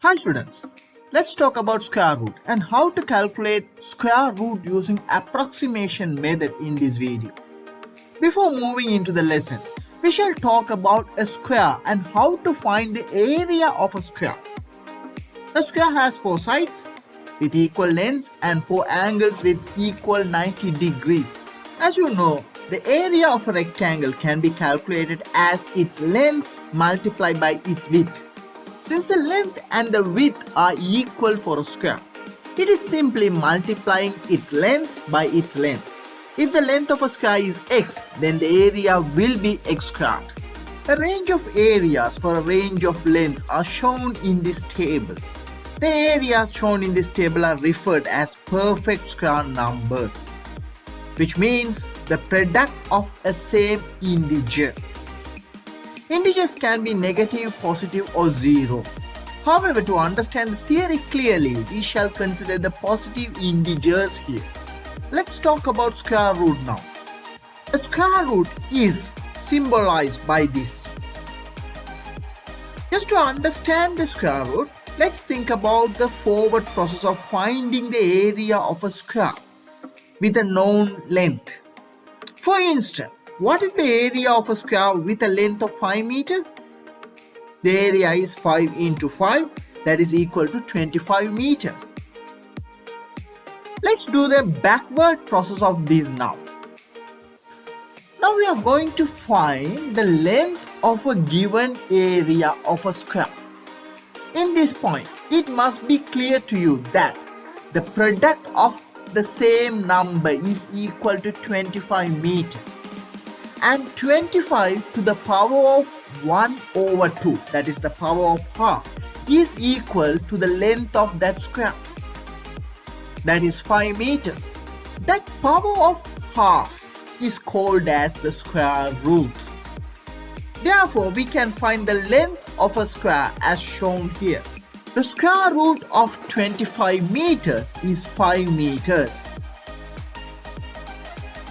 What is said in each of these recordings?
Hi students, let's talk about square root and how to calculate square root using approximation method in this video. Before moving into the lesson, we shall talk about a square and how to find the area of a square. A square has 4 sides with equal lengths and 4 angles with equal 90 degrees. As you know, the area of a rectangle can be calculated as its length multiplied by its width. Since the length and the width are equal for a square, it is simply multiplying its length by its length. If the length of a square is x, then the area will be x squared. A range of areas for a range of lengths are shown in this table. The areas shown in this table are referred as perfect square numbers, which means the product of a same integer. Integers can be negative, positive or zero. However, to understand the theory clearly, we shall consider the positive integers here. Let's talk about square root now. A square root is symbolized by this. Just to understand the square root, let's think about the forward process of finding the area of a square with a known length. For instance, what is the area of a square with a length of 5 meters? The area is 5 into 5, that is equal to 25 meters. Let's do the backward process of this now. Now we are going to find the length of a given area of a square. In this point, it must be clear to you that the product of the same number is equal to 25 meters. And 25 to the power of 1 over 2, that is the power of half, is equal to the length of that square, that is 5 meters. That power of half is called as the square root. Therefore, we can find the length of a square as shown here. The square root of 25 meters is 5 meters.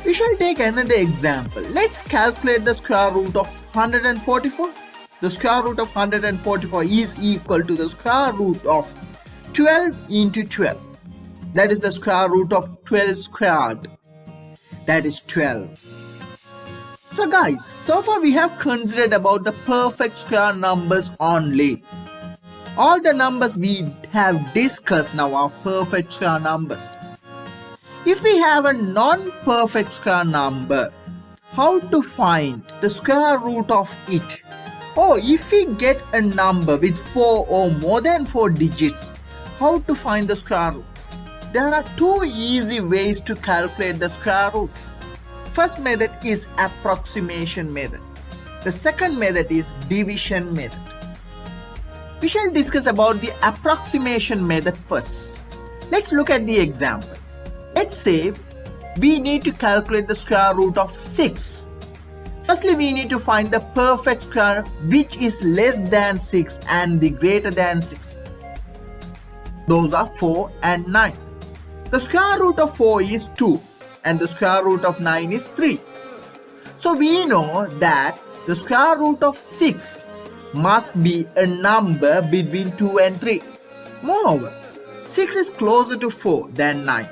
We shall take another example. Let's calculate the square root of 144. The square root of 144 is equal to the square root of 12 into 12. That is the square root of 12 squared. That is 12. So guys, so far we have considered about the perfect square numbers only. All the numbers we have discussed now are perfect square numbers. If we have a non-perfect square number, how to find the square root of it? Or if we get a number with 4 or more than 4 digits, how to find the square root? There are 2 easy ways to calculate the square root. First method is approximation method. The second method is division method. We shall discuss about the approximation method first. Let's look at the example. Let's say we need to calculate the square root of 6. Firstly, we need to find the perfect square which is less than 6 and the greater than 6. Those are 4 and 9. The square root of 4 is 2 and the square root of 9 is 3. So we know that the square root of 6 must be a number between 2 and 3. Moreover, 6 is closer to 4 than 9.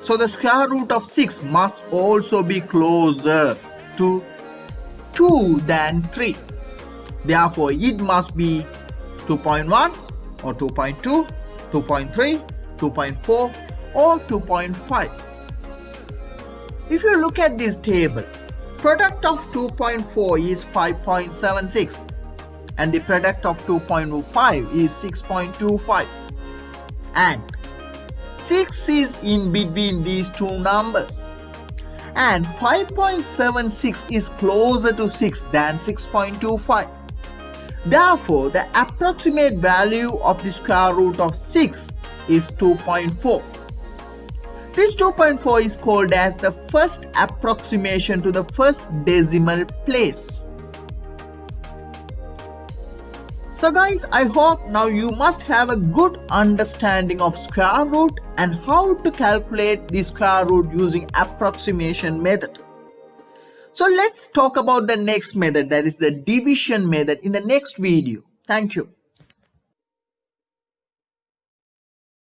So the square root of 6 must also be closer to 2 than 3. Therefore, it must be 2.1 or 2.2, 2.3, 2.4 or 2.5. If you look at this table, product of 2.4 is 5.76 and the product of 2.5 is 6.25. And 6 is in between these two numbers. And 5.76 is closer to 6 than 6.25. Therefore, the approximate value of the square root of 6 is 2.4. This 2.4 is called as the first approximation to the first decimal place. So guys, I hope now you must have a good understanding of square root and how to calculate the square root using approximation method. So let's talk about the next method, that is the division method, in the next video. Thank you.